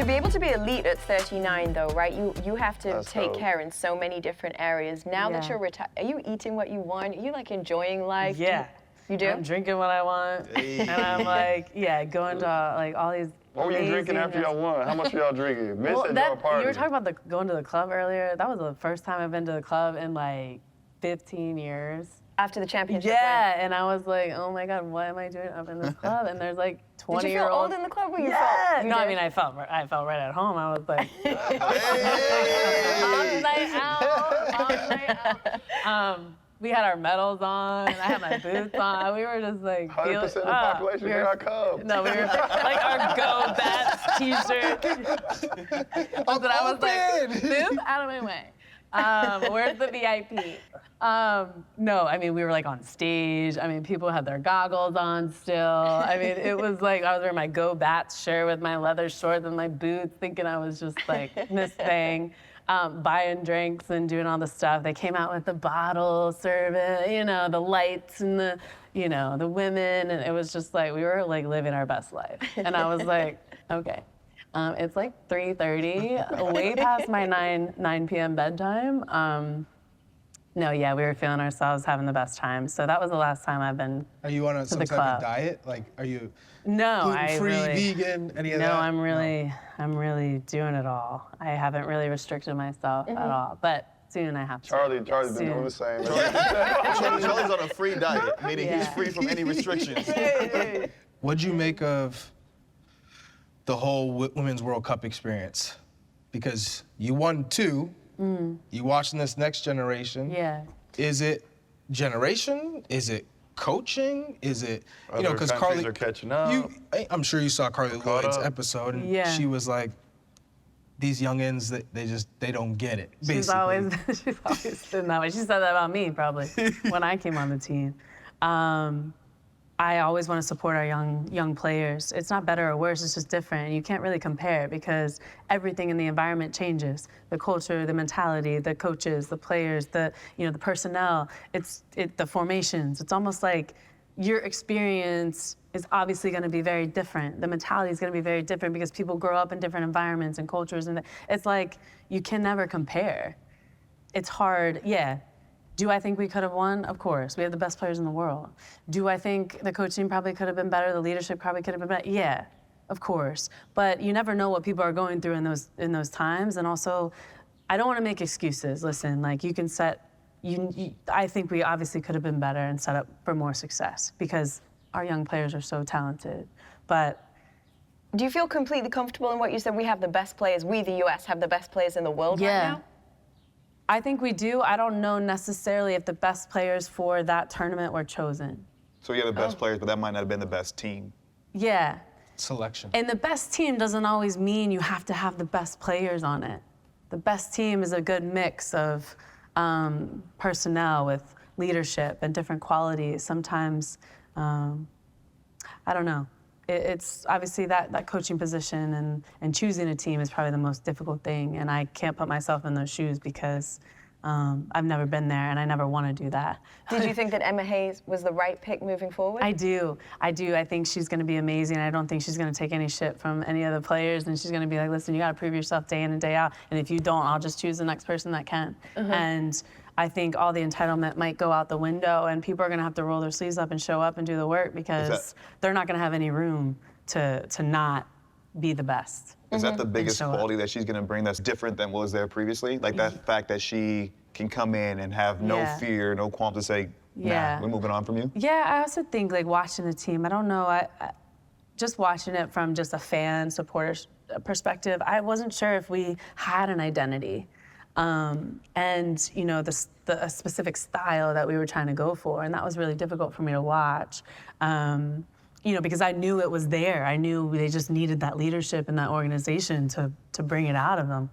To be able to be elite at 39, though, right? You have to take dope. care in so many different areas. Now that you're retired, are you eating what you want? Are you like enjoying life? Yeah. You do? I'm drinking what I want, and I'm like, going to like all these. What were you drinking after y'all won? How much were y'all drinking? Miss said y'all party. You were talking about going to the club earlier. That was the first time I've been to the club in like 15 years. After the championship Yeah, win. and I was like, oh my God, what am I doing up in this club? And there's like 20-year-olds. Did you feel old in the club? Or you Yeah. felt? No, I mean, I felt right at home. I was like, mom's night out. We had our medals on. I had my boots on. We were just like 100% of the population, here I come. No, we were like our Go Bats t-shirt. But I was like, move out of my way. Where's the VIP? No, I mean, we were like on stage. I mean, people had their goggles on still. I mean, it was like I was wearing my Go Bats shirt with my leather shorts and my boots, thinking I was just like Miss Thing, buying drinks and doing all the stuff. They came out with the bottle serving, the lights and the women, and it was just like we were like living our best life. And I was like, okay. It's like 3:30, way past my 9 p.m. bedtime. No, yeah, we were feeling ourselves, having the best time. So that was the last time I've been. Are you on some type of diet? Like, are you gluten-free, vegan, any of that? No, I'm really doing it all. I haven't really restricted myself at all, but soon I have to. Charlie's been doing the same. Charlie's on a free diet, meaning he's free from any restrictions. What'd you make of the whole Women's World Cup experience? Because you won 2. You watching this next generation. Yeah. Is it generation? Is it coaching? Is it, because Carly are catching up. I'm sure you saw Carly Lloyd's episode, and she was like, these youngins, they don't get it, basically. She's always been that way. She said that about me, probably, when I came on the team. I always want to support our young players. It's not better or worse, it's just different. You can't really compare it because everything in the environment changes. The culture, the mentality, the coaches, the players, the personnel, the formations. It's almost like your experience is obviously going to be very different. The mentality is going to be very different because people grow up in different environments and cultures, and it's like you can never compare. It's hard, yeah. Do I think we could have won? Of course. We have the best players in the world. Do I think the coaching probably could have been better? The leadership probably could have been better? Yeah, of course. But you never know what people are going through in those times. And also, I don't want to make excuses. Listen, like you can I think we obviously could have been better and set up for more success because our young players are so talented. But do you feel completely comfortable in what you said? We have the best players. We, the U.S., have the best players in the world right now? I think we do. I don't know necessarily if the best players for that tournament were chosen. So you have the best players, but that might not have been the best team. Yeah. Selection. And the best team doesn't always mean you have to have the best players on it. The best team is a good mix of personnel with leadership and different qualities. Sometimes, I don't know. It's obviously that coaching position and choosing a team is probably the most difficult thing, and I can't put myself in those shoes because I've never been there and I never want to do that. Did you think that Emma Hayes was the right pick moving forward? I do. I think she's going to be amazing. I don't think she's going to take any shit from any of the players, and she's going to be like, listen, you got to prove yourself day in and day out, and if you don't, I'll just choose the next person that can. And I think all the entitlement might go out the window, and people are going to have to roll their sleeves up and show up and do the work because they're not going to have any room to not be the best. Is that the biggest quality that she's going to bring that's different than what was there previously? Like that fact that she can come in and have no fear, no qualms to say, nah, we're moving on from you? Yeah, I also think like watching the team, I don't know, I just watching it from just a fan, supporter perspective, I wasn't sure if we had an identity. And the specific style that we were trying to go for, and that was really difficult for me to watch. Because I knew it was there. I knew they just needed that leadership and that organization to bring it out of them.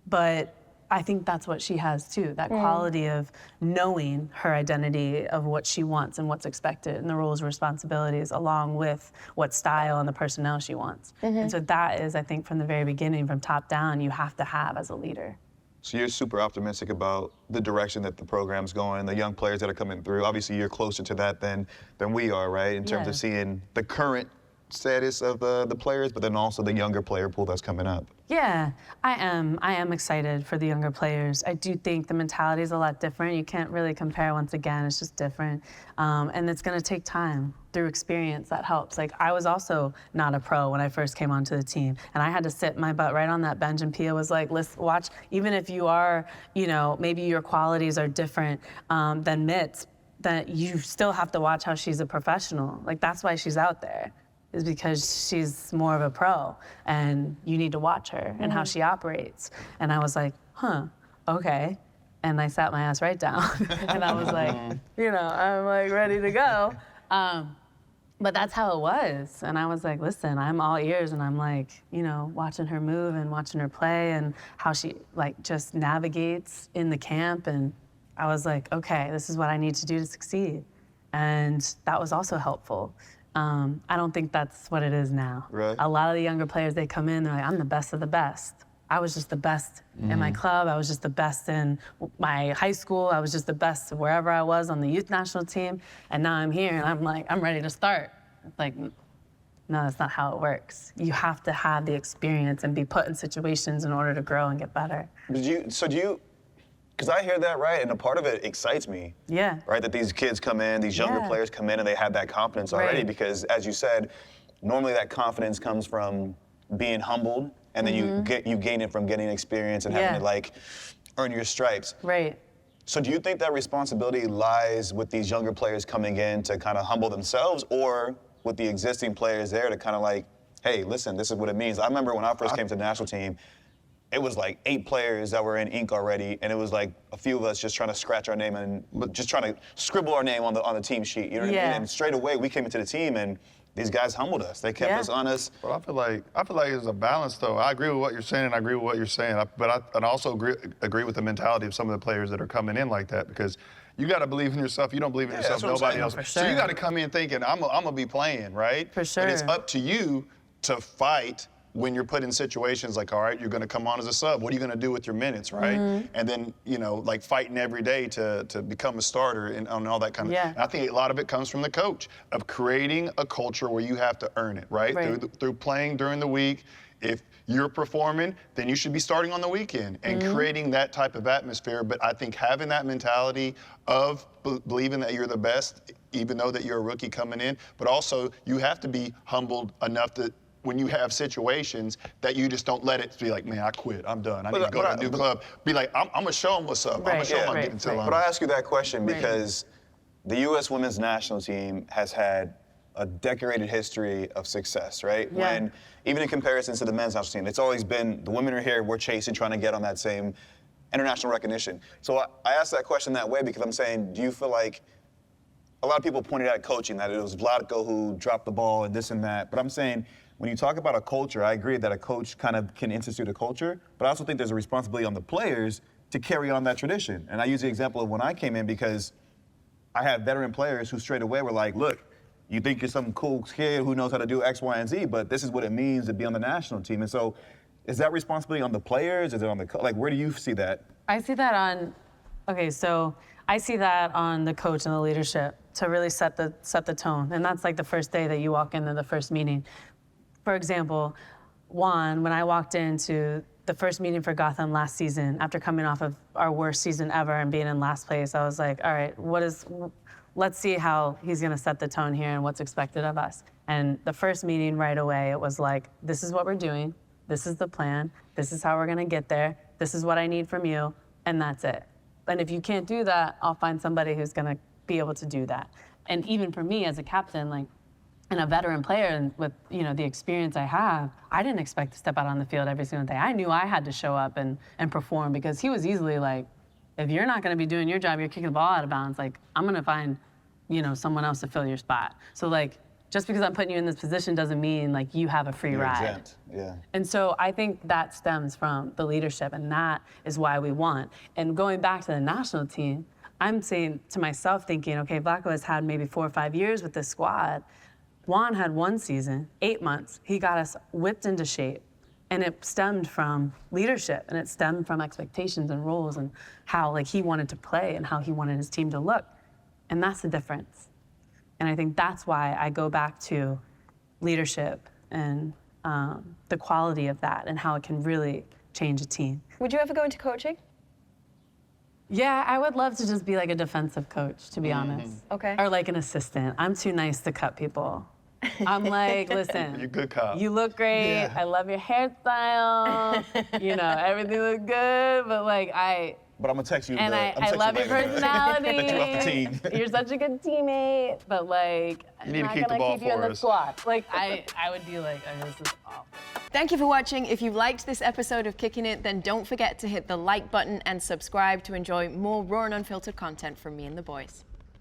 But I think that's what she has too, that quality of knowing her identity of what she wants and what's expected and the roles and responsibilities along with what style and the personnel she wants. And so that is, I think, from the very beginning, from top down, you have to have as a leader. So you're super optimistic about the direction that the program's going, the young players that are coming through. Obviously, you're closer to that than we are, right? In terms of seeing the current status of the players, but then also the younger player pool that's coming up? Yeah, I am excited for the younger players. I do think the mentality is a lot different. You can't really compare once again, it's just different. And it's gonna take time. Through experience, that helps. Like, I was also not a pro when I first came onto the team, and I had to sit my butt right on that bench, and Pia was like, listen, watch, even if you are, you know, maybe your qualities are different than Mitts, that you still have to watch how she's a professional. Like, that's why she's out there, is because she's more of a pro, and you need to watch her and how she operates. And I was like, huh, okay. And I sat my ass right down, and I was like, you know, I'm like ready to go. But that's how it was. And I was like, listen, I'm all ears, and I'm like, you know, watching her move and watching her play and how she like just navigates in the camp. And I was like, okay, this is what I need to do to succeed. And that was also helpful. I don't think that's what it is now. Right. A lot of the younger players, they come in, they're like, I'm the best of the best. I was just the best in my club. I was just the best in my high school. I was just the best wherever I was on the youth national team. And now I'm here, and I'm like, I'm ready to start. It's like, no, that's not how it works. You have to have the experience and be put in situations in order to grow and get better. Because I hear that, right? And a part of it excites me. Yeah. Right? That these kids come in, these younger players come in, and they have that confidence already. Right. Because, as you said, normally that confidence comes from being humbled, and then you gain it from getting experience and having to like earn your stripes. Right. So do you think that responsibility lies with these younger players coming in to kind of humble themselves, or with the existing players there to kind of like, hey, listen, this is what it means? I remember when I first came to the national team, it was like 8 players that were in ink already, and it was like a few of us just trying to scratch our name and just trying to scribble our name on the team sheet. You know what I mean? And straight away we came into the team, and these guys humbled us. They kept us honest. But I feel like it's a balance, though. I agree with what you're saying, and I agree with what you're saying. But I also agree with the mentality of some of the players that are coming in like that, because you got to believe in yourself. You don't believe in yourself, nobody else. For So sure. you got to come in thinking, I'm gonna be playing, right? For sure. And it's up to you to fight when you're put in situations like, all right, you're gonna come on as a sub. What are you gonna do with your minutes, right? And then, you know, like fighting every day to become a starter and all that kind of. Yeah. And I think a lot of it comes from the coach of creating a culture where you have to earn it, right? Through playing during the week. If you're performing, then you should be starting on the weekend and creating that type of atmosphere. But I think having that mentality of believing that you're the best, even though that you're a rookie coming in, but also you have to be humbled enough that when you have situations that you just don't let it be like, man, I quit, I'm done. I need to go to a new club. Be like, I'm gonna show them what's up. I'm gonna show them I'm getting to them. But I ask you that question because the U.S. women's national team has had a decorated history of success, right? Yeah. When, even in comparison to the men's national team, it's always been, the women are here, we're chasing, trying to get on that same international recognition. So I ask that question that way because I'm saying, do you feel like, a lot of people pointed out coaching, that it was Vlatko who dropped the ball and this and that, but I'm saying, when you talk about a culture, I agree that a coach kind of can institute a culture, but I also think there's a responsibility on the players to carry on that tradition. And I use the example of when I came in because I had veteran players who straight away were like, look, you think you're some cool kid who knows how to do X, Y, and Z, but this is what it means to be on the national team. And so is that responsibility on the players? Is it on the like, where do you see that? I see that on, I see that on the coach and the leadership to really set the tone. And that's like the first day that you walk into the first meeting. For example, when I walked into the first meeting for Gotham last season, after coming off of our worst season ever and being in last place, I was like, all right, let's see how he's gonna set the tone here and what's expected of us. And the first meeting right away, it was like, this is what we're doing, this is the plan, this is how we're gonna get there, this is what I need from you, and that's it. And if you can't do that, I'll find somebody who's gonna be able to do that. And even for me as a captain, like, and a veteran player, and with the experience I have, I didn't expect to step out on the field every single day. I knew I had to show up and perform because he was easily like, if you're not going to be doing your job, you're kicking the ball out of bounds. Like, I'm going to find, someone else to fill your spot. So like, just because I'm putting you in this position doesn't mean like you have a free ride. Exempt. Yeah. And so I think that stems from the leadership, and that is why we won. And going back to the national team, I'm saying to myself, thinking, okay, Vlatko has had maybe 4 or 5 years with this squad. Juan had 1 season, 8 months. He got us whipped into shape. And it stemmed from leadership, and it stemmed from expectations and roles and how like he wanted to play and how he wanted his team to look. And that's the difference. And I think that's why I go back to leadership and the quality of that and how it can really change a team. Would you ever go into coaching? Yeah, I would love to just be like a defensive coach, to be honest. Okay. Or like an assistant. I'm too nice to cut people. I'm like, listen, You're a good cop. you look great. Yeah. I love your hairstyle. You know, everything looks good, but like But I'm gonna text you. and I'm I texting love your later, bro. personality. That you're off the team. You're such a good teammate, but like, You need to I'm keep not the gonna ball keep you in for the us. squad. Like, I would be like, oh, this is awful. Thank you for watching. If you liked this episode of Kickin' It, then don't forget to hit the like button and subscribe to enjoy more raw and unfiltered content from me and the boys.